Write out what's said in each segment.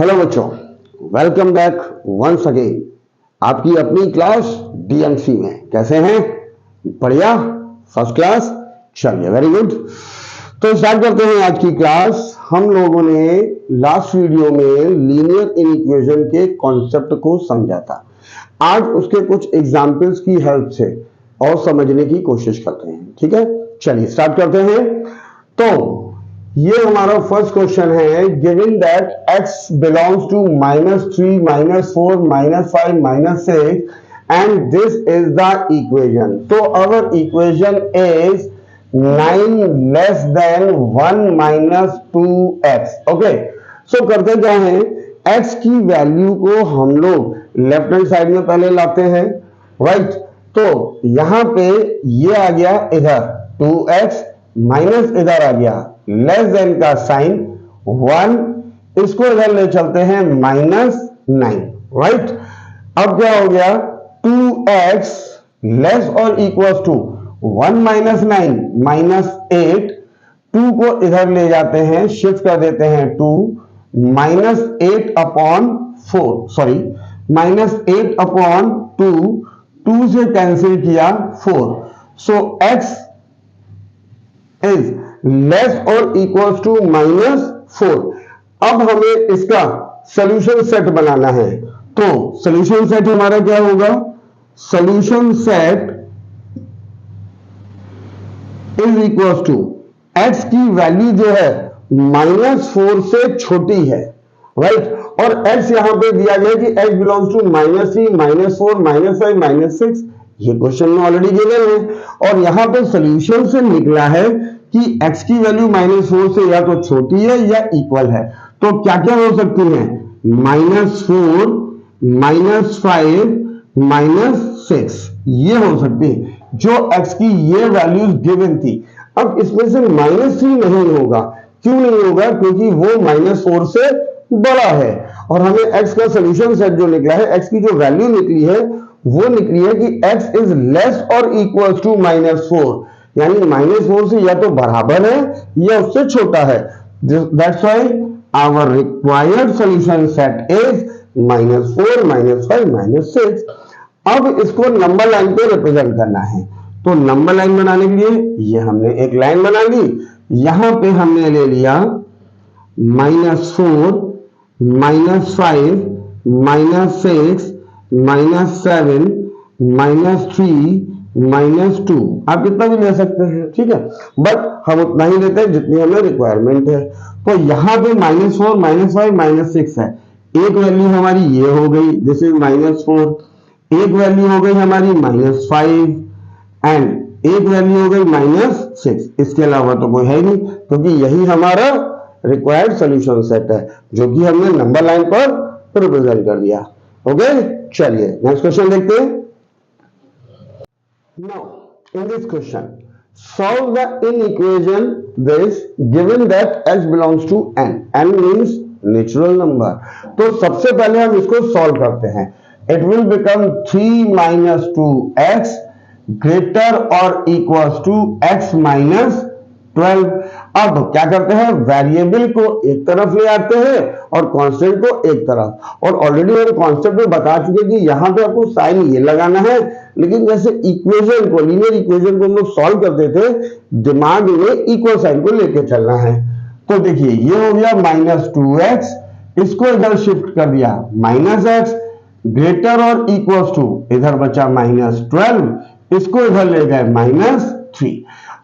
Hello बच्चों, welcome back once again आपकी अपनी क्लास डीएमसी में। कैसे हैं? बढ़िया, फर्स्ट क्लास। चलिए, वेरी गुड। तो स्टार्ट करते हैं आज की क्लास। हम लोगों ने लास्ट वीडियो में लीनियर इनइक्वेशन के कॉन्सेप्ट को समझा था। आज उसके कुछ एग्जाम्पल्स की हेल्प से और समझने की कोशिश करते हैं। ठीक है, चलिए स्टार्ट करते हैं। तो ये हमारा फर्स्ट क्वेश्चन है, given that x belongs to -3 -4 -5 -6 and this is the equation. तो our equation is 9 less than 1 -2x। Okay, so करते क्या है, x की वैल्यू को हम लोग लेफ्ट हैंड साइड में पहले लाते हैं, राइट। तो यहां पे ये आ गया इधर 2x माइनस इधर आ गया लेस देन का साइन 1, इसको इधर ले चलते हैं -9, राइट। अब क्या हो गया, 2x लेस और इक्वल टू 1 -9 -8, 2 को इधर ले जाते हैं, शिफ्ट कर देते हैं 2, -8 अपॉन 4, सॉरी -8 अपॉन 2, 2 से कैंसिल किया 4। सो x इज लेस और इक्वल टू -4। अब हमें इसका सॉल्यूशन सेट बनाना है। तो सॉल्यूशन सेट हमारा क्या होगा, solution set is equal to x की वैल्यू जो है -4 से छोटी है, राइट। और x यहां पे दिया गया कि x बिलोंग्स टू -3 -4 -5 -6, ये क्वेश्चन में ऑलरेडी गिवन है। और यहां पे सॉल्यूशन से निकला है कि x की वैल्यू -4 से या तो छोटी है या इक्वल है। तो क्या क्या हो सकती है, -4 -5 -6, ये हो सकती है जो x की ये वैल्यूज गिवन थी। अब इसमें से -3 नहीं होगा। क्यों नहीं होगा? क्योंकि वो -4 से बड़ा है। और हमें x का सॉल्यूशन सेट जो निकला है, x की जो वैल्यू निकली है वो निकली है कि x इज लेस और इक्वल टू -4, यानी -4 से या तो बराबर है या उससे छोटा है। That's why our required solution set is -4 -5 -6। अब इसको नंबर लाइन पे रिप्रेजेंट करना है। तो नंबर लाइन बनाने के लिए ये हमने एक लाइन बना ली, यहां पे हमने ले लिया -4 -5 -6 -7 -3 -2, आप कितना भी ले सकते हैं, ठीक है, बट हम उतना ही लेते हैं जितनी हमें रिक्वायरमेंट है। तो यहां पे -4 -5 -6 है। एक वैल्यू हमारी ये हो गई, दिस इज -4, एक वैल्यू हो गई हमारी -5 एंड एक वैल्यू हो गई -6। इसके अलावा तो कोई है नहीं, क्योंकि यही हमारा रिक्वायर्ड सॉल्यूशन सेट है जो कि हमने नंबर लाइन पर रिप्रेजेंट कर दिया। ओके, चलिए नेक्स्ट क्वेश्चन देखते हैं। Now, in this question, solve the inequation this given that x belongs to n. n means natural number. तो सबसे पहले हम इसको सॉल्व करते हैं। It will become 3 - 2x greater or equals to x - 12। अब क्या करते हैं, वेरिएबल को एक तरफ ले आते हैं और कांस्टेंट को एक तरफ। और ऑलरेडी हम कांसेप्ट में बता चुके कि यहां पे आपको साइन ये लगाना है, लेकिन जैसे इक्वेशन को, लीनियर इक्वेशन को हम लोग सॉल्व करते थे, दिमाग में इक्वल साइन को लेके चलना है। तो देखिए ये हो गया -2x, इसको इधर शिफ्ट कर दिया -x, ग्रेटर और इक्वल टू इधर बचा -12, इसको इधर ले गए -3।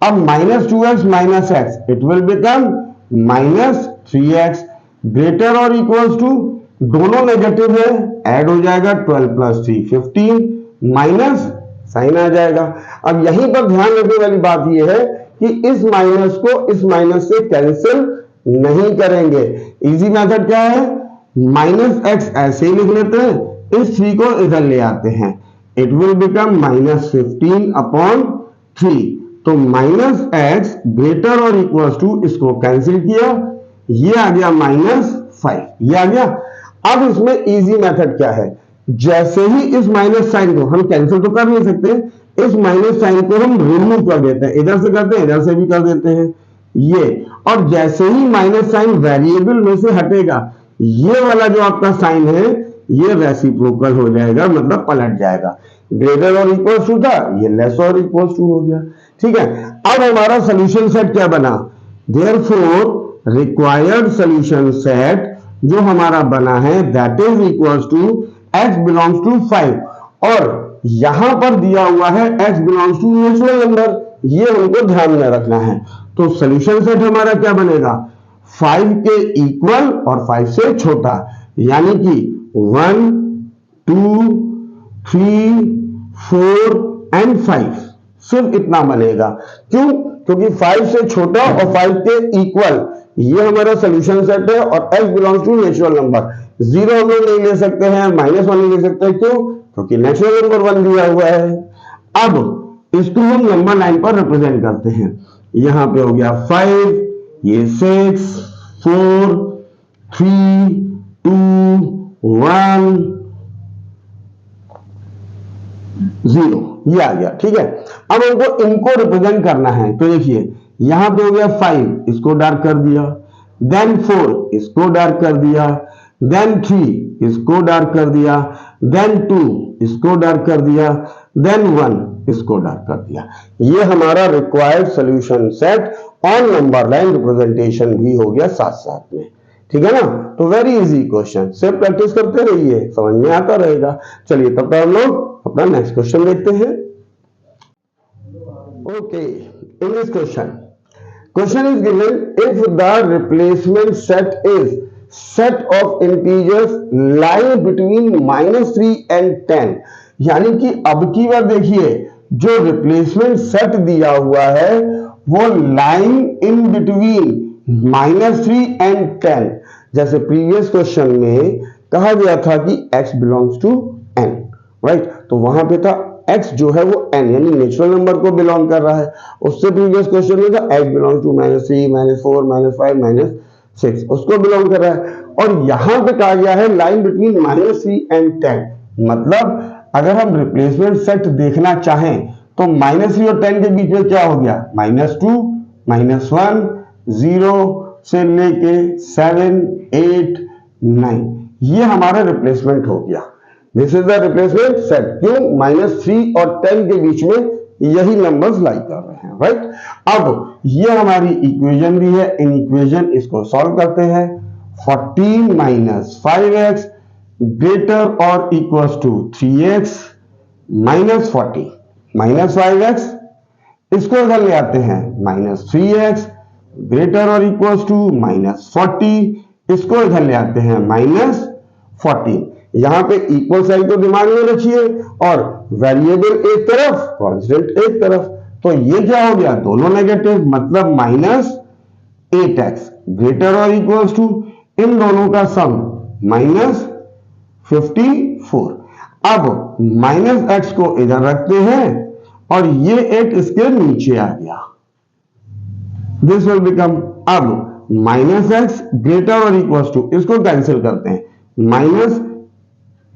अब -2x -x, it will become -3x, greater और इक्वल टू, दोनों नेगेटिव है, ऐड हो जाएगा 12 + 3 15, माइनस साइन आ जाएगा। अब यहीं पर ध्यान रखने वाली बात यह है कि इस माइनस को इस माइनस से कैंसिल नहीं करेंगे। इजी मेथड क्या है, -x ऐसे ही लिख लेते हैं, इस 3 को इधर ले आते हैं, इट विल बिकम -15 अपॉन 3। तो -x ग्रेटर और इक्वल टू, इसको कैंसिल किया, ये आ गया -5, ये आ गया। अब इसमें इजी मेथड क्या है, जैसे ही इस माइनस साइन को, हम कैंसिल तो कर नहीं सकते, इस माइनस साइन को हम रिमूव कर देते हैं, इधर से करते हैं इधर से भी कर देते हैं ये। और जैसे ही माइनस साइन वेरिएबल में से हटेगा, ये वाला जो आपका साइन है ये रेसिप्रोकल हो जाएगा, मतलब पलट जाएगा। ग्रेटर और इक्वल टू था, ये लेस और इक्वल टू हो गया। ठीक है, अब हमारा सोल्यूशन सेट क्या बना, देयरफॉर रिक्वायर्ड सोल्यूशन सेट जो हमारा बना है that is equal to x belongs to 5 और यहां पर दिया हुआ है x belongs to natural number, ये हमको ध्यान में रखना है। तो सोल्यूशन सेट हमारा क्या बनेगा, 5 के इक्वल और 5 से छोटा, यानी कि 1 2 3 4 एंड 5, सिर्फ इतना बनेगा। क्यों, क्योंकि 5 से छोटा और 5 के इक्वल ये हमारा सोल्यूशन सेट है और x belongs to natural number. 0 हम लोग नहीं ले सकते हैं, -1 नहीं ले सकते, क्यों, क्योंकि नेचुरल नंबर 1 दिया हुआ है। अब इसको हम नंबर लाइन पर रिप्रेजेंट करते हैं। यहां पे हो गया 5, ये 6 4 3 2 1 0, ये आ गया। ठीक है, अब हमको इनको रिप्रेजेंट करना है। तो देखिए यहां पे हो गया 5, इसको डार्क कर दिया, देन 4 इसको डार्क कर दिया, देन 3 इसको डार्क कर दिया, देन 2 इसको डार्क कर दिया, देन 1 इसको डार्क कर दिया। ये हमारा required solution set on number line representation भी हो गया साथ साथ में। ठीक है ना, तो वेरी इजी क्वेश्चन, सिर्फ प्रैक्टिस करते रहिए, समझ में आता रहेगा। चलिए तब तक हम लोग अपना नेक्स्ट क्वेश्चन देखते हैं। Okay, in this question is given if the replacement set is set of integers lying between -3 and 10, यानी कि अब की बार देखिए जो रिप्लेसमेंट सेट दिया हुआ है वो लाइन इन बिटवीन -3 एंड 10, जैसे प्रीवियस क्वेश्चन में कहा गया था कि x belongs to n, right, तो वहां पे था x जो है वो n यानी नेचुरल नंबर को बिलोंग कर रहा है। उससे प्रीवियस क्वेश्चन में था x बिलोंग टू -3 -4 -5 -6 उसको बिलोंग कर रहा है। और यहां पे कहा गया है लाइन बिटवीन -3 एंड 10, मतलब अगर हम रिप्लेसमेंट सेट देखना चाहें तो -3 और 10 के बीच में क्या हो गया, -2 -1 0 से लेके 7 8 9, ये हमारा रिप्लेसमेंट हो गया। This is the replacement set. क्यों, -3 और 10 के बीच में यही नंबर्स लाई कर रहे हैं, राइट। अब ये हमारी इक्वेशन भी है, इन इक्वेशन इसको सॉल्व करते हैं। 14 - 5x ग्रेटर और इक्वल टू 3x -40 -5x, इसको इधर ले आते हैं -3x ग्रेटर और इक्वल टू -40, इसको इधर ले आते हैं -14। यहां पे इक्वल साइन को दिमाग में रखिए और वेरिएबल एक तरफ कांस्टेंट एक तरफ, तो ये क्या हो गया, दोनों नेगेटिव, मतलब -8x ग्रेटर और इक्वल टू इन दोनों का सम -54। अब -x को इधर रखते हैं और ये एक इसके नीचे आ गया, दिस विल बिकम, अब -x ग्रेटर और इक्वल टू, इसको कैंसिल करते हैं, -8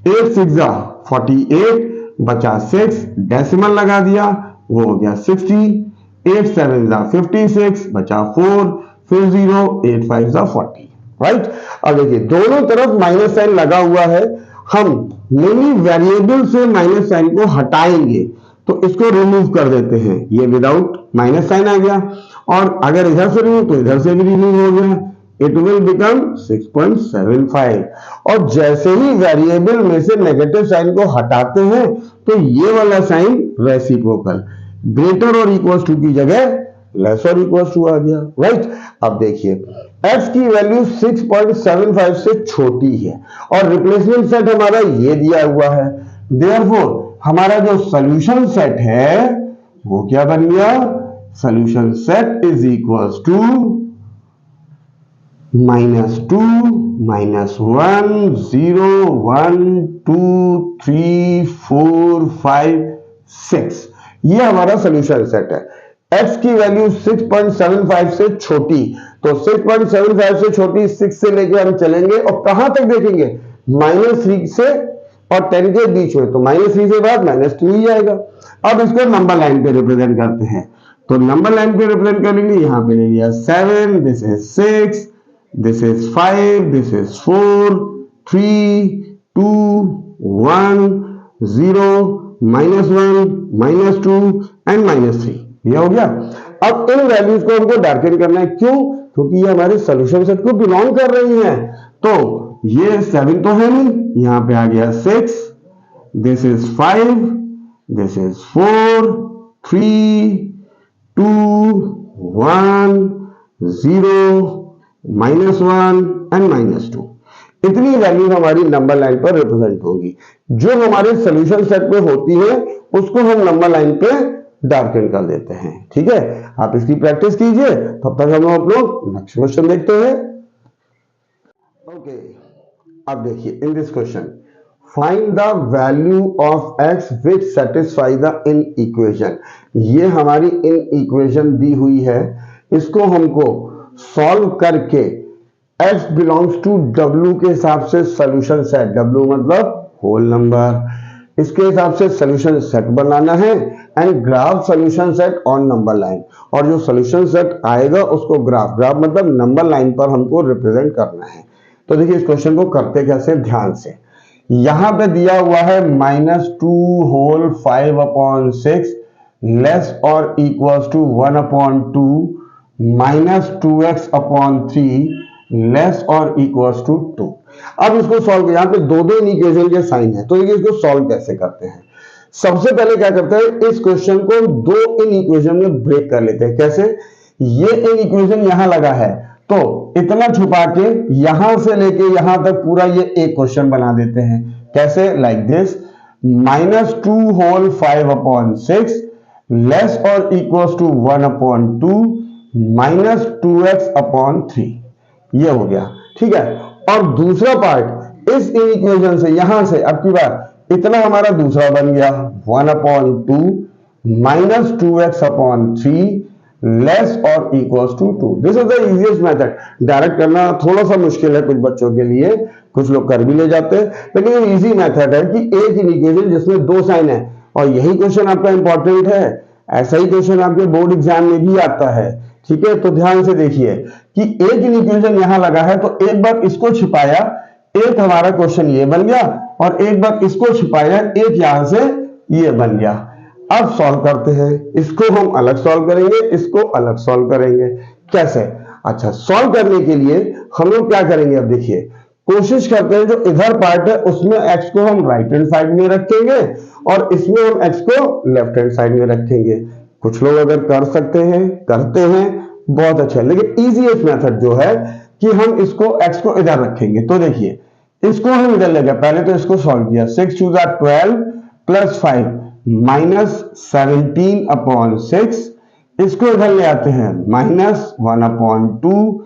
6 48 बचा 6, डेसिमल लगा दिया वो हो गया 60, 8 7 56 बचा 4, फिर 0 8 5 40, राइट। अब देखिए दोनों तरफ माइनस साइन लगा हुआ है, हम मिनी वेरिएबल से माइनस साइन को हटाएंगे तो इसको रिमूव कर देते हैं, ये विदाउट माइनस साइन आ गया, और अगर इधर से रिमूव तो इधर से भी रिमूव हो गया, इट विल बिकम 6.75। और जैसे ही वेरिएबल में से नेगेटिव साइन को हटाते हैं तो ये वाला साइन रेसिप्रोकल, ग्रेटर और इक्वल टू की जगह लेस और इक्वल टू आ गया, राइट। अब देखिए f की वैल्यू 6.75 से छोटी है और रिप्लेसमेंट सेट हमारा ये दिया हुआ है, देयरफॉर हमारा जो सॉल्यूशन सेट है वो क्या बन गया, solution set is equal to -2 -1 0 1 2 3 4 5 6, ये हमारा सॉल्यूशन सेट है। x की वैल्यू 6.75 से छोटी, तो 6.75 से छोटी 6 से लेके हम चलेंगे और कहां तक देखेंगे, -3 से और 10 के बीच में, तो -3 से बाद -2 ही आएगा। अब इसको नंबर लाइन पे रिप्रेजेंट करते हैं, तो नंबर लाइन पे रिप्रेजेंट करेंगे, यहां पे ले लिया 7, this is 6, this is 5, this is 4, 3, 2, 1, 0, -1, -2 and -3। ये हो गया। अब इन वैल्यूज को हमको डार्कन करना है, क्यों? क्योंकि ये हमारे सोल्यूशन सेट को बिलोंग कर रही हैं। तो ये 7 तो है नहीं, यहां पे आ गया 6, this is 5, this is 4, 3, 2, 1, 0, -1 and -2। इतनी वैल्यू हमारी नंबर लाइन पर रिप्रेजेंट होगी। जो हमारे सोल्यूशन सेट में होती है उसको हम नंबर लाइन पे डार्कन कर देते हैं। ठीक है, आप इसकी प्रैक्टिस कीजिए, तब तक हम लोग नेक्स्ट क्वेश्चन देखते हैं। ओके, अब देखिए इन this question, find the value of x which satisfy the in equation. ये हमारी इन इक्वेशन दी हुई है, इसको हमको सॉल्व करके x बिलोंग्स टू w के हिसाब से सोल्यूशन सेट, w मतलब होल नंबर, इसके हिसाब से सोल्यूशन सेट बनाना है and graph solution set on number line. और जो सोल्यूशन सेट आएगा उसको ग्राफ मतलब नंबर लाइन पर हमको रिप्रेजेंट करना है। तो देखिए इस क्वेश्चन को करते कैसे, ध्यान से। यहां पे दिया हुआ है -2 होल 5/6 लेस और इक्वल्स टू 1/2 -2x/3 लेस और इक्वल्स टू 2। अब इसको सॉल्व, यहां पे दो इक्वेशन के साइन है, तो देखिए इसको सॉल्व कैसे करते हैं। सबसे पहले क्या करते हैं, इस क्वेश्चन को दो इन इक्वेशन में ब्रेक कर लेते हैं। कैसे? ये इन इक्वेशन यहां लगा है, तो इतना छुपा के यहां से लेके यहां तक पूरा ये एक क्वेश्चन बना देते हैं। कैसे? लाइक दिस, -2 होल 5/6 लेस और इक्वल्स टू 1/2 -2x/3। ये हो गया। ठीक है, और दूसरा पार्ट इस इक्वेशन से यहां से अब की बार इतना हमारा दूसरा बन गया 1/2 -2x/3 लेस और equals to 2। This is the easiest method. Direct करना थोड़ा सा मुश्किल है कुछ बच्चों के लिए, कुछ लोग कर भी ले जाते हैं, लेकिन ये इजी मेथड है कि एक इक्वेशन जिसमें दो साइन है, और यही क्वेश्चन आपका इंपॉर्टेंट है। ऐसा ही क्वेश्चन आपके बोर्ड एग्जाम में भी आता है। ठीक है, तो ध्यान से देखिए कि एक इक्वेशन यहां लगा है, तो एक बार इसको छिपाया, एक हमारा क्वेश्चन ये बन गया, और एक बार इसको छिपाया, एक यहां से ये बन गया। अब सॉल्व करते हैं, इसको हम अलग सॉल्व करेंगे, इसको अलग सॉल्व करेंगे। कैसे? अच्छा, सॉल्व करने के लिए हम लोग क्या करेंगे, अब देखिए कोशिश करते हैं जो इधर पार्ट है उसमें x को हम राइट हैंड साइड में रखेंगे और इसमें हम x को लेफ्ट हैंड साइड में रखेंगे। कुछ लोग अगर कर सकते हैं, करते हैं, बहुत अच्छा। लेकिन इजीएस्ट मेथड जो है कि हम इसको x को इधर रखेंगे। तो देखिए इसको हम इधर लेंगे, पहले तो इसको सॉल्व किया, 6 2 12 प्लस 5 -17/6, इसको इधर ले आते हैं -1/2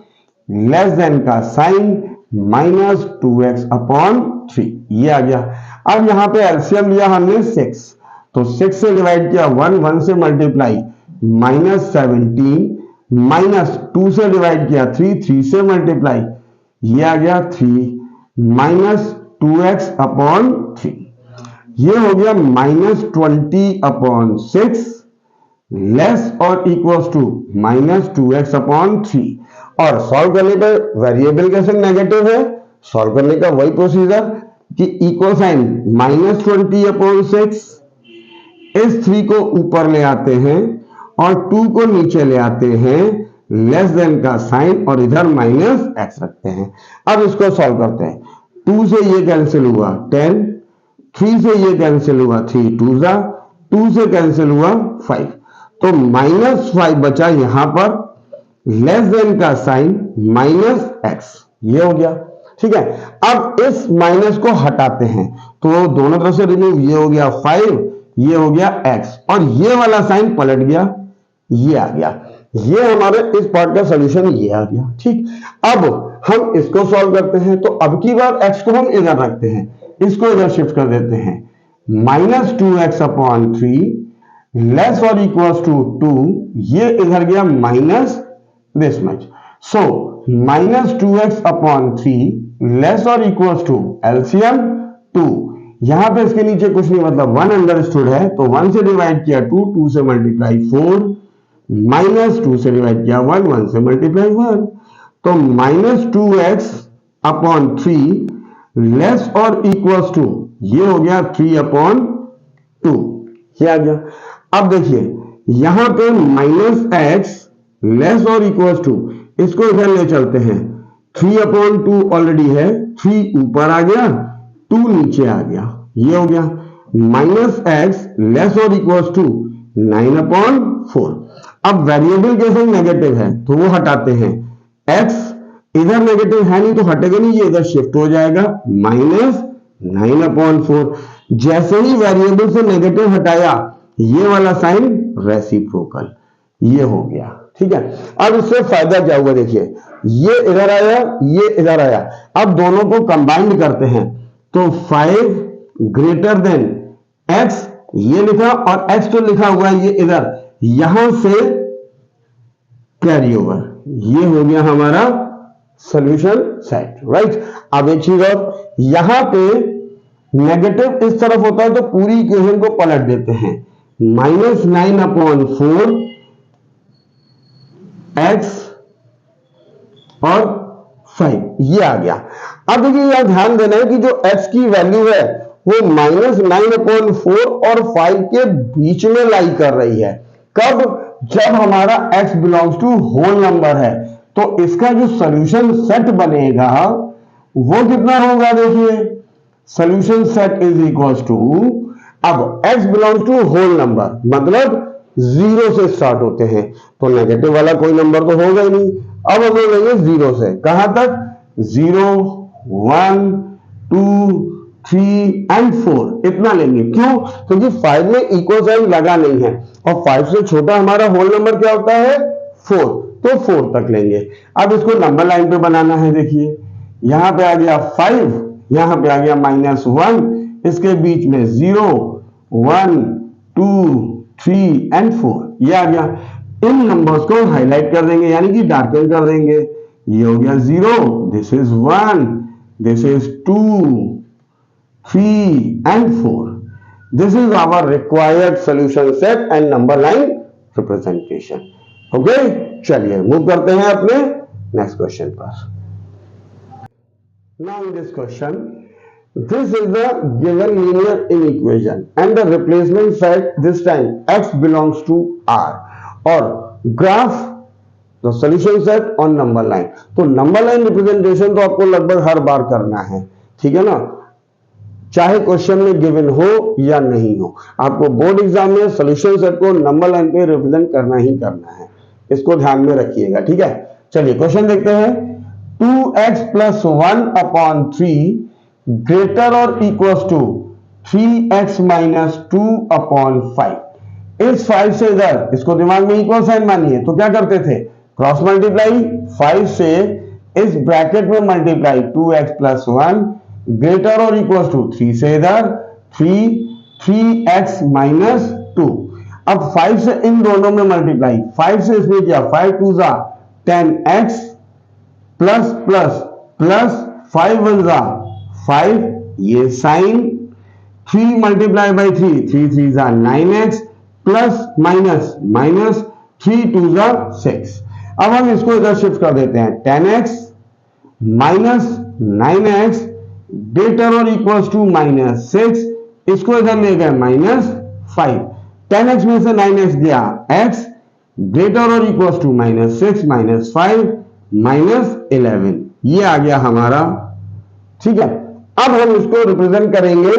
लेस देन का साइन -2x/3, ये आ गया। अब यहां पे एलसीएम लिया हमने 6, तो 6 से डिवाइड किया 1 से मल्टीप्लाई -17 -2 से डिवाइड किया 3 से मल्टीप्लाई, ये आ गया 3 -2x/3, ये हो गया -20/6 लेस और इक्वल्स टू -2x/3। और सॉल्व करने पर वेरिएबल कैसे नेगेटिव है, सॉल्व करने का वही प्रोसीजर कि इक्वल साइन -20/6, इस 3 को ऊपर ले आते हैं और 2 को नीचे ले आते हैं, लेस देन का साइन और इधर -x रखते हैं। अब इसको सॉल्व करते हैं। 2 से ये कैंसिल हुआ 10, 3 से ये कैंसिल हुआ 3 2 2 से कैंसिल हुआ 5, तो -5 बचा यहां पर, लेस देन का साइन -x, ये हो गया। ठीक है, अब इस माइनस को हटाते हैं, तो दोनों तरफ से रिमूव, ये हो गया 5, ये हो गया x, और ये वाला साइन पलट गया, ये आ गया। ये हमारे इस पार्ट का सॉल्यूशन ये आ गया। ठीक, अब हम इसको सॉल्व करते हैं, तो अब की बार x को हम इधर रखते हैं, इसको इधर शिफ्ट कर देते हैं, -2x/3 लेस और इक्वल्स टू 2, ये इधर गया minus this much, so -2x/3 less और इक्वल्स टू एलसीएम 2, यहां पे इसके नीचे कुछ नहीं, मतलब 1 अंडरस्टूड है, तो 1 से डिवाइड किया 2, 2 से मल्टीप्लाई 4, -2 से डिवाइड किया 1, 1 से मल्टीप्लाई 1, तो -2x/3 लेस और इक्वल्स टू, ये हो गया 3/2, ये आ गया। अब देखिए यहां पे -x लेस और इक्वल्स टू, इसको इधर ले चलते हैं। 3/2 ऑलरेडी है, 3 ऊपर आ गया, 2 नीचे आ गया, ये हो गया। -x लेस और इक्वल्स टू 9/4। अब वेरिएबल के संग नेगेटिव है तो वो हटाते हैं, x इधर नेगेटिव है नहीं तो हटेगा नहीं, ये इधर शिफ्ट हो जाएगा, -9/4। जैसे ही वेरिएबल से नेगेटिव हटाया, ये वाला साइन रेसिप्रोकल, ये हो गया, ठीक है। अब इससे फायदा क्या हुआ, देखिए ये इधर आया, ये इधर आया, अब दोनों को कंबाइंड करते हैं तो 5 ग्रेटर देन x, ये लिखा, और x तो लिखा हुआ है ये इधर, यहां से कैरी ओवर, ये हो गया हमारा सॉल्यूशन सेट, राइट। अब एक चीज और, यहां पे नेगेटिव इस तरफ होता है तो पूरी इक्वेशन को पलट देते हैं, -9/4 x और 5, ये आ गया। अब देखिए यहां ध्यान देना है कि जो x की वैल्यू है वो -9/4 और 5 के बीच में लाई कर रही है। कब? जब हमारा x belongs to whole number है, तो इसका जो सॉल्यूशन सेट बनेगा वो कितना होगा, देखिए solution set is equals to, अब x belongs to whole number मतलब 0 से स्टार्ट होते हैं, तो नेगेटिव वाला कोई नंबर तो होगा ही नहीं। अब हम लेंगे 0 से, कहां तक? 0, 1, 2, 3 एंड 4, इतना लेंगे। क्यों? क्योंकि 5 में इक्वल साइन लगा नहीं है, और 5 से छोटा हमारा होल नंबर क्या होता है? 4, तो 4 तक लेंगे। अब इसको नंबर लाइन पे बनाना है, देखिए यहां पे आ गया 5, यहां पे आ गया -1, इसके बीच में 0, 1, 2, 3 एंड 4, ये आ गया। इन नंबर्स को हाईलाइट कर देंगे, यानी कि डार्कन कर देंगे। ये हो गया 0, this is 1, this is 2, 3 and 4। This is our required solution set and number line representation. Okay, चलिए मूव करते हैं अपने नेक्स्ट क्वेश्चन पर। Now in this question, this is the given linear inequation and the replacement set, this time x belongs to r, और graph the solution set on number line। तो number line representation तो आपको लगभग हर बार करना है, ठीक है ना, चाहे क्वेश्चन में गिवन हो या नहीं हो, आपको बोर्ड एग्जाम में सॉल्यूशन सेट को नंबर लाइन पे रिप्रेजेंट करना ही करना है, इसको ध्यान में रखिएगा, ठीक है। चलिए क्वेश्चन देखते हैं। 2x + 1/3 ग्रेटर और इक्वल्स टू 3x - 2/5। इस 5 से इधर, इसको दिमाग में इक्वल साइन मानिए, तो क्या करते थे? क्रॉस मल्टीप्लाई, 5 से इस ब्रैकेट में मल्टीप्लाई, 2x + 1 ग्रेटर और इक्वल्स टू 3 से इधर 3x - 2। अब 5 से इन दोनों में मल्टीप्लाई, 5 से इसमें किया, 5 2 ज़ा 10x प्लस प्लस प्लस 5 1 ज़ा 5, ये साइन 3 × 3, 3 3 ज़ा 9x प्लस माइनस माइनस 3 2 ज़ा 6। अब हम इसको इधर शिफ्ट कर देते हैं, 10x माइनस 9x ग्रेटर और इक्वल्स टू -6, इसको इधर ले गए -5, 10x में से 9x गया, x ग्रेटर और इक्वल्स टू -6 -5 -11, ये आ गया हमारा, ठीक है। अब हम इसको रिप्रेजेंट करेंगे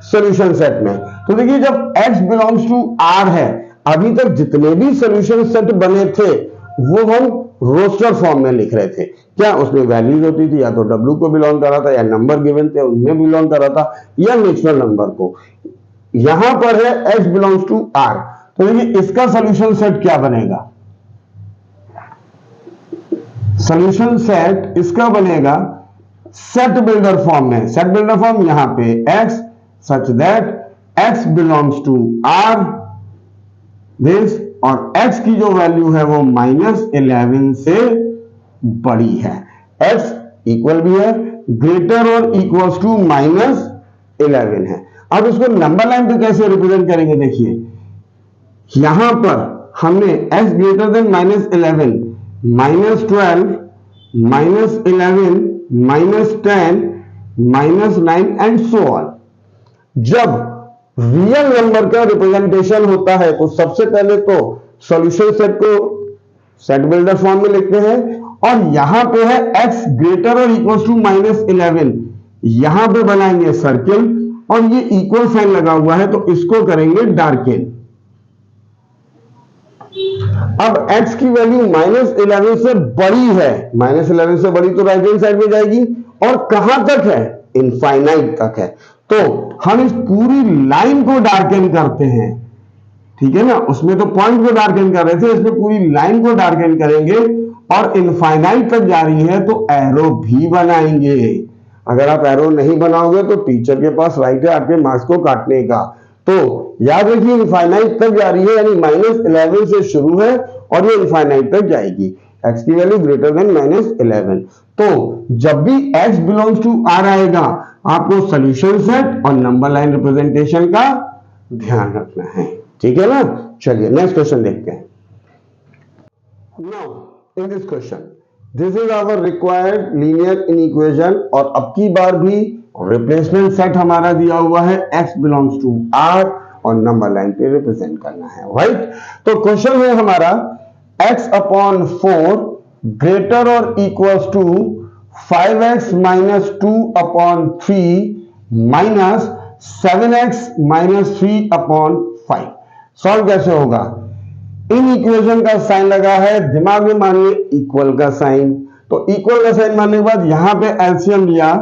सॉल्यूशन सेट में। तो देखिए जब x बिलोंग्स टू r है, अभी तक जितने भी सॉल्यूशन सेट बने थे वो हम रोस्टर फॉर्म में लिख रहे थे। क्या उसमें वैल्यूज होती थी, या तो w को बिलोंग कर रहा था, या नंबर गिवन थे उनमें बिलोंग कर रहा था, या नेचुरल नंबर को। यहां पर है x बिलोंग्स टू r, तो देखिए इसका सॉल्यूशन सेट क्या बनेगा? सॉल्यूशन सेट इसका बनेगा सेट बिल्डर फॉर्म में। सेट बिल्डर फॉर्म यहां पे x such that x belongs to r this, और x की जो वैल्यू है वो -11 से बड़ी है, x इक्वल भी है, ग्रेटर और इक्वल्स टू -11 है। अब इसको नंबर लाइन पे कैसे रिप्रेजेंट करेंगे? देखिए यहां पर हमने x greater than -11 -12 -11, -10, -9 and so on. जब रियल नंबर का रिप्रेजेंटेशन होता है तो सबसे पहले तो सॉल्यूशन सेट को सेट बिल्डर फॉर्म में लिखते हैं, और यहां पे है x ग्रेटर और इक्वल टू -11, यहां पे बनाएंगे सर्किल, और ये इक्वल साइन लगा हुआ है तो इसको करेंगे डार्केन। अब x की वैल्यू -11 से बड़ी है, -11 से बड़ी तो राइट हैंड साइड में जाएगी, और कहां तक है, इनफाइनाइट तक है। तो हम इस पूरी लाइन को डार्केन करते हैं, ठीक है ना, उसमें तो पॉइंट को डार्केन कर रहे थे, इसमें पूरी लाइन को डार्केन करेंगे, और इनफाइनाइट तक जा रही है तो एरो भी बनाएंगे। अगर आप एरो नहीं बनाओगे तो टीचर के पास राइट है आपके मार्क्स को काटने का। तो याद रखिए इनफाइनाइट तक जा रही है, यानी -11 से शुरू है और ये इनफाइनाइट तक जाएगी। x की वैल्यू ग्रेटर देन -11। तो जब भी x बिलोंग्स टू r आएगा, आपको सॉल्यूशन सेट और नंबर लाइन रिप्रेजेंटेशन का ध्यान रखना है, ठीक है ना। चलिए नेक्स्ट क्वेश्चन देखते हैं। Now in this question this is our required linear inequation, और अब की बार भी रिप्लेसमेंट सेट हमारा दिया हुआ है x बिलोंग्स टू r और नंबर लाइन पे रिप्रेजेंट करना है, राइट। तो क्वेश्चन है हमारा x/4 ग्रेटर और equals to 5x - 2/3 minus 7x - 3/5। Solve कैसे होगा? इन इक्वेशन का साइन लगा है, दिमाग में मानिए इक्वल का साइन, तो इक्वल का साइन मानने के बाद यहां पे एलसीएम लिया,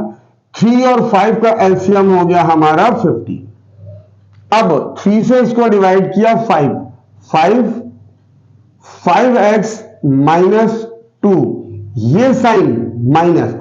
3 और 5 का एलसीएम हो गया हमारा 50। अब 3 से इसको डिवाइड किया 5x - 2, ये साइन माइनस,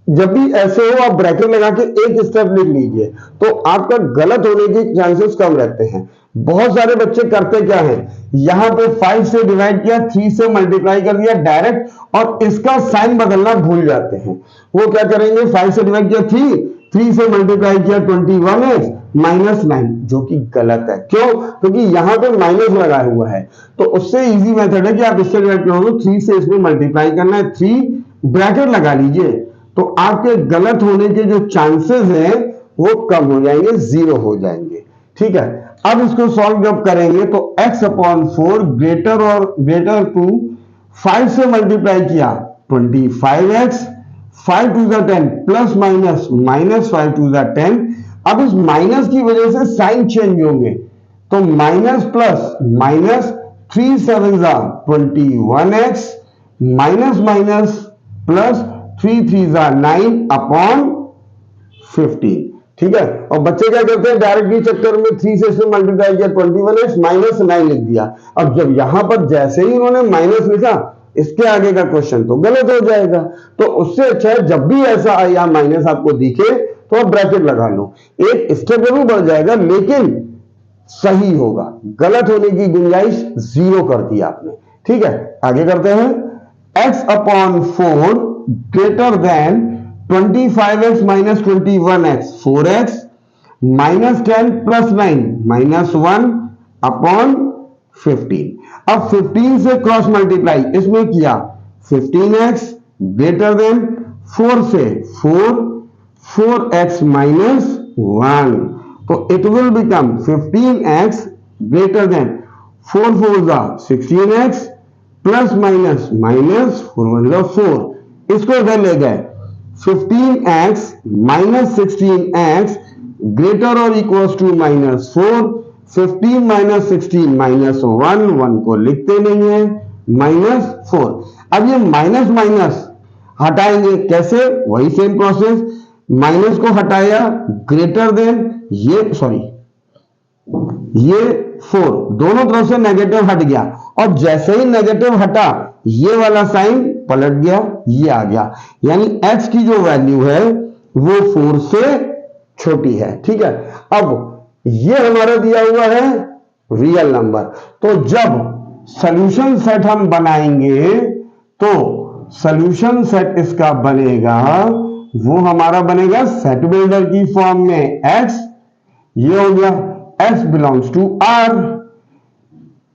जब भी ऐसे हो आप ब्रैकेट लगा के एक स्टेप लिख लीजिए तो आपका गलत होने के चांसेस कम रहते हैं। बहुत सारे बच्चे करते क्या है, यहां पे 5 से डिवाइड किया, 3 से मल्टीप्लाई कर दिया डायरेक्ट, और इसका साइन बदलना भूल जाते हैं। वो क्या करेंगे, 5 से डिवाइड किया 3 से मल्टीप्लाई किया 21x -9, जो कि गलत है। क्यों? क्योंकि यहां पे माइनस लगा हुआ है। तो उससे इजी मेथड है कि आप इससे डिवाइड करोगे, 3 से इसमें मल्टीप्लाई करना है, 3 ब्रैकेट लगा लीजिए, तो आपके गलत होने के जो चांसेस हैं वो कम हो जाएंगे, 0 हो जाएंगे, ठीक है। अब इसको सॉल्व जब करेंगे तो x/4 ग्रेटर टू 5 से मल्टीप्लाई किया 25x, 5 2 10 प्लस माइनस -5 2 10। अब इस माइनस की वजह से साइन चेंज होंगे, तो minus plus minus, 3 7 21x, minus minus plus 3 3 9/15, ठीक है। और बच्चे क्या करते हैं, डायरेक्ट के चक्कर में 3 से इसमें मल्टीप्लाई किया 21x -9 लिख दिया। अब जब यहां पर जैसे ही उन्होंने माइनस लिखा, इसके आगे का क्वेश्चन तो गलत हो जाएगा। तो उससे अच्छा है जब भी ऐसा आया माइनस आपको दिखे तो आप ब्रैकेट लगा लो, एक स्टेप जरूर बढ़ जाएगा लेकिन सही होगा, गलत होने की गुंजाइश 0 कर दी आपने, ठीक है। आगे करते हैं, x/4 greater than 25x - 21x 4x -10 + 9 -1/15। अब 15 से क्रॉस मल्टीप्लाई इसमें किया, 15x ग्रेटर देन 4 से 4x -1, तो it will become 15x greater than 4 4 16x plus minus -4 4, इसको इधर ले गए, 15x - 16x ग्रेटर और इक्वल्स टू -4, 15 - 16 -1 को लिखते नहीं है, -4। अब ये माइनस माइनस हटाएंगे कैसे, वही सेम प्रोसेस, माइनस को हटाया, ग्रेटर देन ये 4 दोनों तरफ से नेगेटिव हट गया, और जैसे ही नेगेटिव हटा ये वाला साइन पलट गया, ये आ गया, यानी x की जो वैल्यू है वो 4 से छोटी है, ठीक है। अब ये हमारा दिया हुआ है रियल नंबर, तो जब सॉल्यूशन सेट हम बनाएंगे तो सॉल्यूशन सेट इसका बनेगा, वो हमारा बनेगा सेट बिल्डर की फॉर्म में, x ये हो गया x belongs to r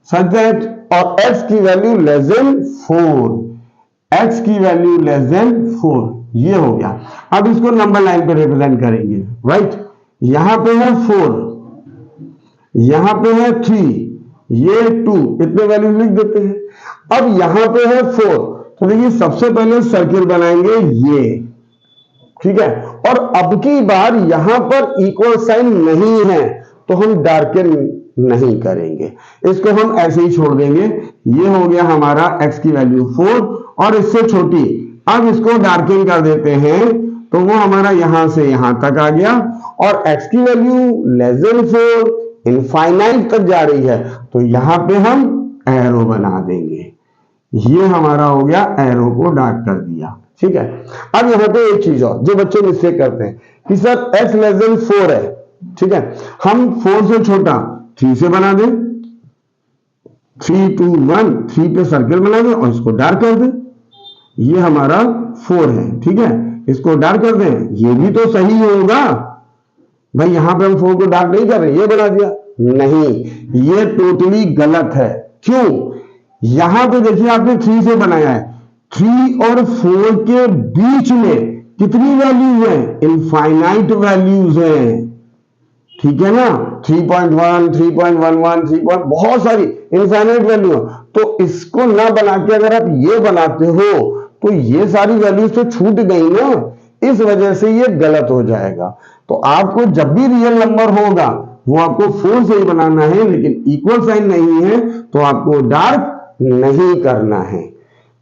such that, और x की वैल्यू लेस देन 4, x की वैल्यू लेस देन 4, ये हो गया। अब इसको नंबर लाइन पे रिप्रेजेंट करेंगे, राइट। यहां पे है 4, यहां पे है 3, ये 2, इतने वैल्यू लिख देते हैं। अब यहां पे है 4, तो देखिए सबसे पहले सर्किल बनाएंगे ये, ठीक है। और अब की बार यहां पर इक्वल साइन नहीं है तो हम डार्कन नहीं करेंगे, इसको हम ऐसे ही छोड़ देंगे। ये हो गया हमारा x की वैल्यू 4 और इससे छोटी। अब इसको डार्कन कर देते हैं तो वो हमारा यहां से यहां तक आ गया, और x की वैल्यू लेस देन 4 इनफाइनाइट तक जा रही है, तो यहां पे हम एरो बना देंगे। ये हमारा हो गया, एरो को डार्क कर दिया, ठीक है। अब यहाँ पे एक चीज और जो बच्चे मिस्टेक करते हैं कि सर x लेस देन 4 है, ठीक है, हम 4 से छोटा 3 से बना दें, 3 2 1, 3 पे सर्कल बना दें और इसको डार्क कर दें। ये हमारा 4 है, ठीक है, इसको डार्क कर दें, ये भी तो सही होगा भाई। यहां पे हम 4 को डार्क नहीं कर रहे, ये बना दिया, नहीं, ये टोटली गलत है। क्यों? यहां पे देखिए आपने 3 से बनाया है, 3 और 4 के बीच में कितनी वैल्यूज है? इनफाइनाइट वैल्यूज है, ठीक है ना। 3.1 3.11 3. बहुत सारी इनफाइनाइट वैल्यू। तो इसको ना बना के अगर आप ये बनाते हो तो ये सारी वैल्यूज तो छूट गई ना, इस वजह से ये गलत हो जाएगा। तो आपको जब भी रियल नंबर होगा वो आपको 4 से ही बनाना है, लेकिन इक्वल साइन नहीं है तो आपको डार्क नहीं करना है,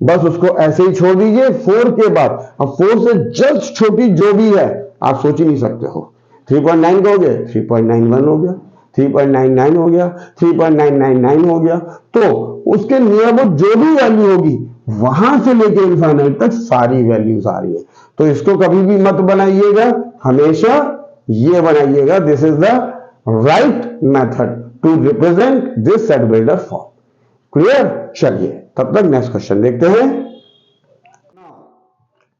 बस उसको ऐसे ही छोड़ दीजिए। 4 के बाद अब 4 से जस्ट छोटी जो भी है आप सोच ही नहीं सकते हो। 3.9 कहोगे, 3.91 हो गया, 3.99 हो गया, 3.999 हो गया। तो उसके नियर जो भी वैल्यू होगी वहां से लेके इनफाइनाइट तक सारी वैल्यूज आ रही है। तो इसको कभी भी मत बनाइएगा, हमेशा ये बनाइएगा। This is the right method to represent this set builder form. Clear? चलिए तब तक नेक्स्ट क्वेश्चन देखते हैं।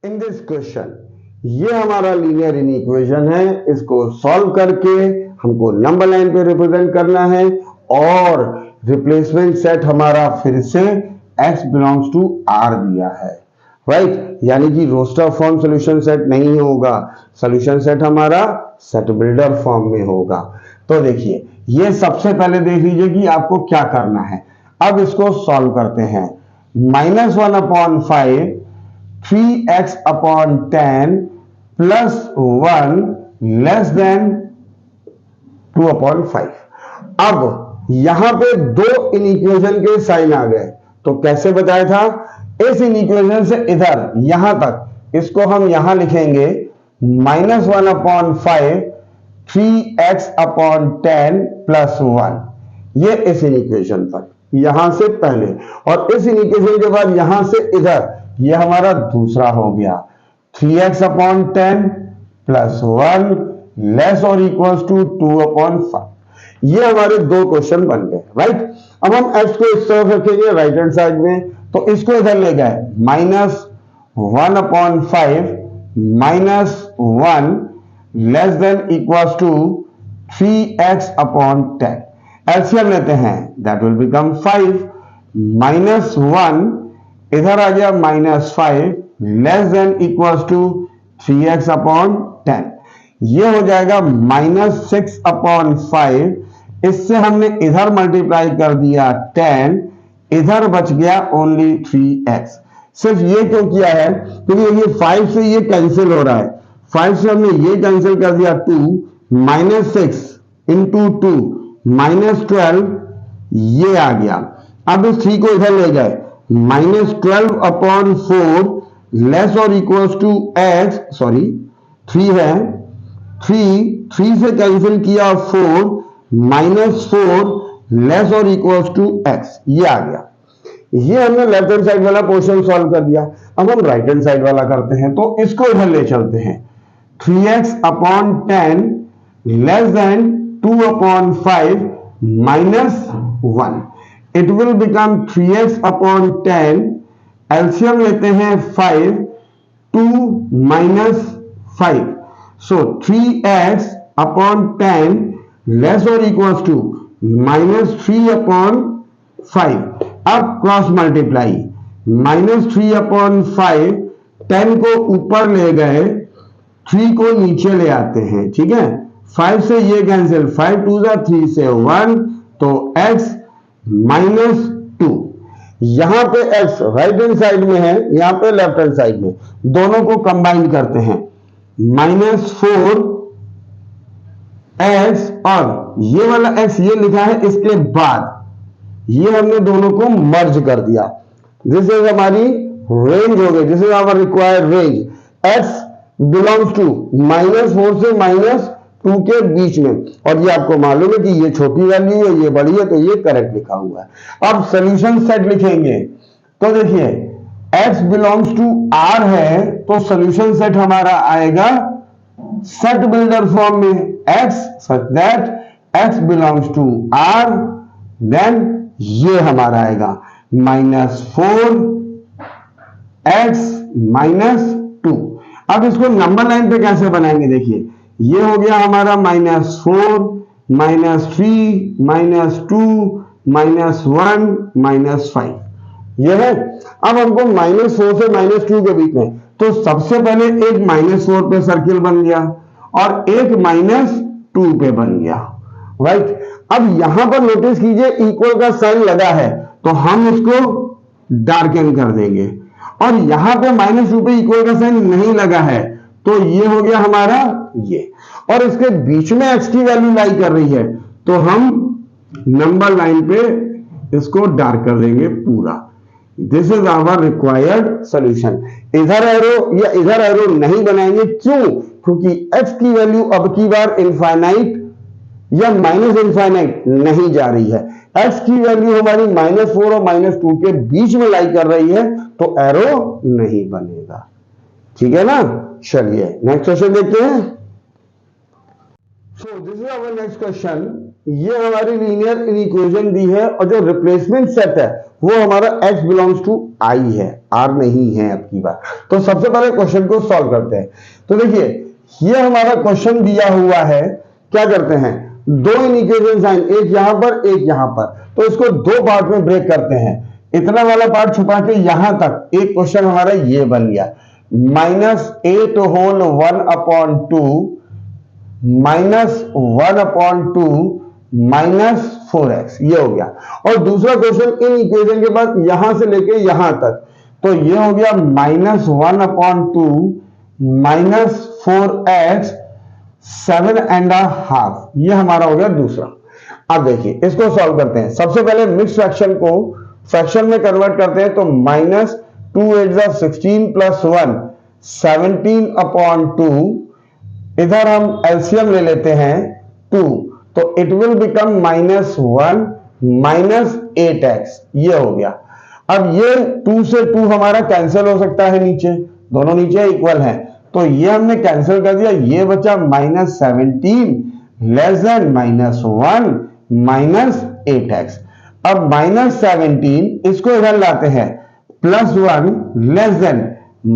इन दिस क्वेश्चन ये हमारा लीनियर इनइक्वेशन है, इसको सॉल्व करके हमको नंबर लाइन पे रिप्रेजेंट करना है, और रिप्लेसमेंट सेट हमारा फिर से x बिलोंग्स टू r दिया है, राइट। यानी कि रोस्टर फॉर्म सॉल्यूशन सेट नहीं होगा, सॉल्यूशन सेट हमारा सेट बिल्डर फॉर्म में होगा। तो देखिए ये सबसे पहले देख लीजिए कि आपको क्या करना है। अब इसको सॉल्व करते हैं। -1/5 3x upon 10 plus 1 less then 2/5। अब यहां पे दो इनइक्वेशन के साइन आ गए, तो कैसे बताया था? इस इनइक्वेशन से इधर यहां तक, इसको हम यहां लिखेंगे -1/5 3x अपॉन 10 प्लस 1। ये इस इनइक्वेशन तक, यहां से पहले, और इस इनइक्वेशन के बाद यहां से इधर, ये हमारा दूसरा हो गया 3x अपॉन 10 प्लस 1 लेस और इक्वल्स टू 2/5। ये हमारे दो क्वेश्चन बन गए, राइट। अब हम x को इस तरफ रखेंगे राइट हैंड साइड में, तो इसको इधर ले गए -1/5 -1 less than equals to 3x upon 10। LCM लेते हैं, दैट विल बिकम 5 -1 इधर आ गया -5 less than equals to 3x upon 10। ये हो जाएगा -6/5। इससे हमने इधर मल्टीप्लाई कर दिया 10, इधर बच गया ओनली 3x। सिर्फ ये क्यों किया है? क्योंकि ये 5 से ये कैंसिल हो रहा है, 5 से हमने ये कैंसिल कर दिया 2, -6 इंटू 2 -12, ये आ गया। अब इस 3 को इधर ले गए, -12/4 लेस और इक्वल्स टू x, सॉरी 3 है, 3 से कैंसिल किया 4 -4 लेस और इक्वल्स टू x, ये आ गया। ये हमने लेफ्ट हैंड साइड वाला पोर्शन सॉल्व कर दिया। अब हम राइट हैंड साइड वाला करते हैं, तो इसको इधर ले चलते हैं। 3x upon 10 less than 2/5 -1, it will become 3x upon 10। LCM लेते हैं 5, 2 -5, सो 3x अपॉन 10 लेस और इक्वल्स टू -3/5। अब क्रॉस मल्टीप्लाई, -3/5, 10 को ऊपर ले गए, 3 को नीचे ले आते हैं, ठीक है। 5 से ये कैंसिल, 5 2 3 से 1, तो x -2। यहां पे x राइट हैंड साइड में है, यहां पे लेफ्ट हैंड साइड में, दोनों को कंबाइन करते हैं, -4x, और ये वाला x ये लिखा है, इसके बाद ये हमने दोनों को मर्ज कर दिया। दिस इज हमारी रेंज हो गई, this is our required range. x belongs to -4 से -2 के बीच में, और ये आपको मालूम है कि ये छोटी वैल्यू है, ये बड़ी है, तो ये करेक्ट लिखा हुआ है। अब सॉल्यूशन सेट लिखेंगे, तो देखिए x बिलोंग्स टू r है, तो सॉल्यूशन सेट हमारा आएगा सेट बिल्डर फॉर्म में, x such that x belongs to r, then ये हमारा आएगा -4x-2। अब इसको नंबर लाइन पे कैसे बनाएंगे, देखिए ये हो गया हमारा -4 -3 -2 -1 -5, ये है। अब हमको -4 से -2 के बीच में, तो सबसे पहले एक -4 पे सर्किल बन गया और एक -2 पे बन गया, राइट। अब यहां पर नोटिस कीजिए इक्वल का साइन लगा है, तो हम इसको डार्कन कर देंगे, और यहां पे -2 पे इक्वल का साइन नहीं लगा है, तो ये हो गया हमारा ये, और इसके बीच में x की वैल्यू लाई कर रही है, तो हम नंबर लाइन पे इसको डार्क कर देंगे पूरा। This is our required solution. इधर एरो या इधर एरो नहीं बनाएंगे, क्यों? क्योंकि x की वैल्यू अब की बार इनफाइनाइट या -इनफाइनाइट नहीं जा रही है, x की वैल्यू हमारी -4 और -2 के बीच में लाई कर रही है, तो एरो नहीं बनेगा, ठीक है ना। चलिए नेक्स्ट क्वेश्चन देखते हैं। So this is our next question. ये हमारी लीनियर इक्वेशन दी है, और जो रिप्लेसमेंट सेट है वो हमारा x बिलोंग्स टू i है, r नहीं है अब की बार। तो सबसे पहले क्वेश्चन को सॉल्व करते हैं। तो देखिए ये हमारा क्वेश्चन दिया हुआ है, क्या करते हैं, दो इक्वेशन साइन, एक यहां पर एक यहां पर, तो इसको दो पार्ट में ब्रेक करते हैं। इतना वाला पार्ट छुपा के यहां तक एक क्वेश्चन हमारा ये बन गया, -8 होल 1/2 -1/2 -4x, ये हो गया। और दूसरा क्वेश्चन इन इक्वेशन के बाद यहां से लेके यहां तक, तो ये हो गया -1/2 -4x 7.5, ये हमारा हो गया दूसरा। अब देखिए इसको सॉल्व करते हैं। सबसे पहले मिक्स फ्रैक्शन को फ्रैक्शन में कन्वर्ट करते हैं, तो -2 8 16 + 1 17/2, इधर हम एलसीएम ले लेते हैं 2, तो इट विल बिकम -1 -8x, ये हो गया। अब ये 2 से 2 हमारा कैंसिल हो सकता है, नीचे दोनों नीचे इक्वल हैं, तो ये हमने कैंसिल कर दिया, ये बचा -17 -1 -8x। अब -17 इसको इधर लाते हैं, +1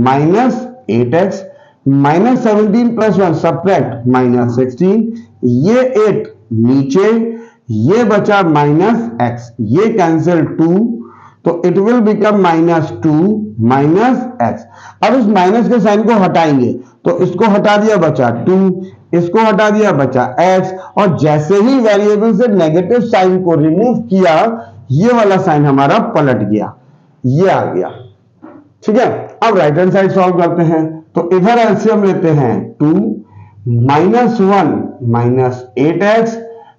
-8x, -17 + 1 सब्ट्रैक्ट -16, ये 8 नीचे, ये बचा -x, ये कैंसिल 2, तो इट विल बिकम -2 -x। अब इस माइनस के साइन को हटाएंगे, तो इसको हटा दिया बचा 2, इसको हटा दिया बचा x, और जैसे ही वेरिएबल से नेगेटिव साइन को रिमूव किया, ये वाला साइन हमारा पलट गया, ये आ गया, ठीक है। अब राइट हैंड साइड सॉल्व करते हैं, तो इधर एलसीएम लेते हैं 2 -1 -8x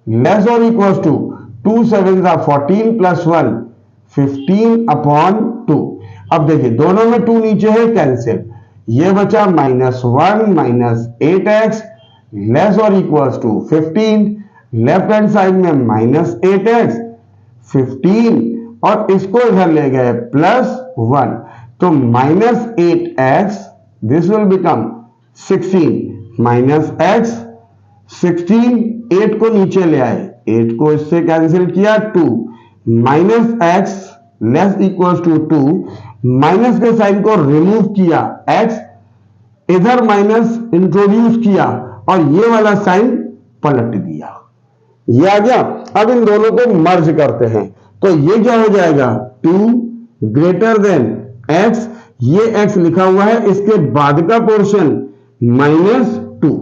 लेस और इक्वल टू 2 7 14 + 1 15/2। अब देखिए दोनों में 2 नीचे है, कैंसिल, ये बचा -1 -8x लेस और equal to 15, left hand side में -8x 15, और इसको इधर ले गए +1, तो -8x, this will become 16 -x 16, 8 को नीचे ले आए, 8 को इससे कैंसिल किया 2, -x less equal to 2, minus के साइन को रिमूव किया, x इधर माइनस इंट्रोड्यूस किया, और ये वाला साइन पलट दिया, ये आ गया। अब इन दोनों को मर्ज करते हैं, तो ये क्या हो जाएगा, 2 ग्रेटर देन x, ये x लिखा हुआ है, इसके बाद का पोर्शन -2,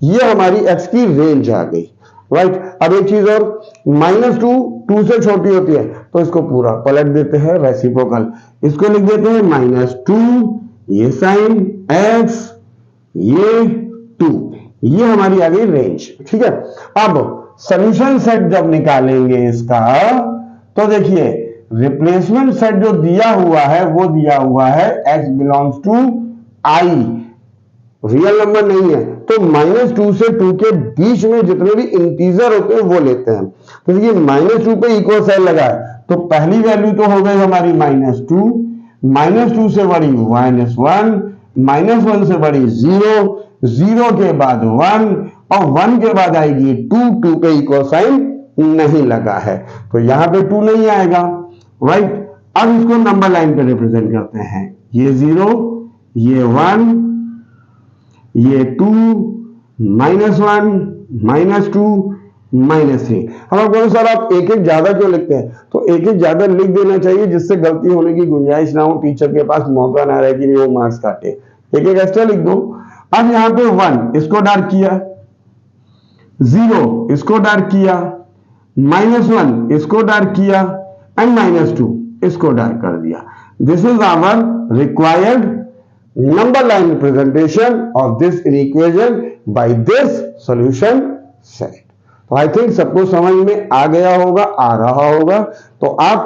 ये हमारी x की रेंज आ गई, राइट। अब एक चीज और, -2 2 से छोटी होती है तो इसको पूरा पलट देते हैं रेसिप्रोकल, इसको लिख देते हैं -2, ये साइन x, ये 2, ये हमारी आ गई रेंज, ठीक है। अब सॉल्यूशन सेट जब निकालेंगे इसका, तो देखिए रिप्लेसमेंट सेट जो दिया हुआ है वो दिया हुआ है x belongs to i, real number नहीं है, तो -2 से 2 के बीच में जितने भी इंटीजर होते हैं वो लेते हैं। तो देखिए -2 पे इक्वल साइन लगा है, तो पहली वैल्यू तो हो गई हमारी -2, -2 से बड़ी -1, -1 से बड़ी 0, 0 के बाद 1 और 1 के बाद आएगी 2, 2 पे इक्वल साइन नहीं लगा है तो यहां पे 2 नहीं आएगा, राइट। अब इसको नंबर लाइन पे रिप्रेजेंट करते हैं, ये 0, ये 1, ये 2, -1, -2, -3। हम आप बोलो सर आप एक एक ज्यादा क्यों लिखते हैं, तो एक एक ज्यादा लिख देना चाहिए जिससे गलती होने की गुंजाइश ना हो, टीचर के पास मौका ना रहे कि वो मार्क्स काटे, एक एक एक्स्ट्रा लिख दो। अब यहां पे 1 इसको डार्क किया, 0 इसको डार्क किया, -1 इसको डार्क किया एंड -2 इसको डार्क कर दिया। This is our required number line representation of this inequation by this solution set। तो आई थिंक सबको समझ में आ गया होगा, आ रहा होगा, तो आप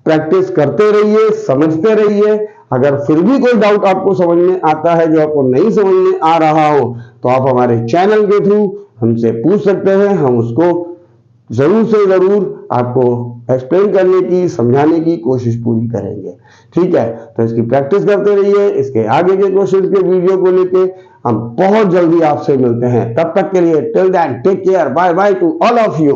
प्रैक्टिस करते रहिए, समझते रहिए। अगर फिर भी कोई डाउट आपको समझ में आता है जो आपको नहीं समझ में आ रहा हो तो आप हमारे चैनल के थ्रू हमसे पूछ सकते हैं, हम उसको जरूर से जरूर आपको एक्सप्लेन करने की, समझाने की कोशिश पूरी करेंगे, ठीक है। तो इसकी प्रैक्टिस करते रहिए, इसके आगे के क्वेश्चन के वीडियो को लेके हम बहुत जल्दी आपसे मिलते हैं। तब तक के लिए till then take care, bye bye to all of you.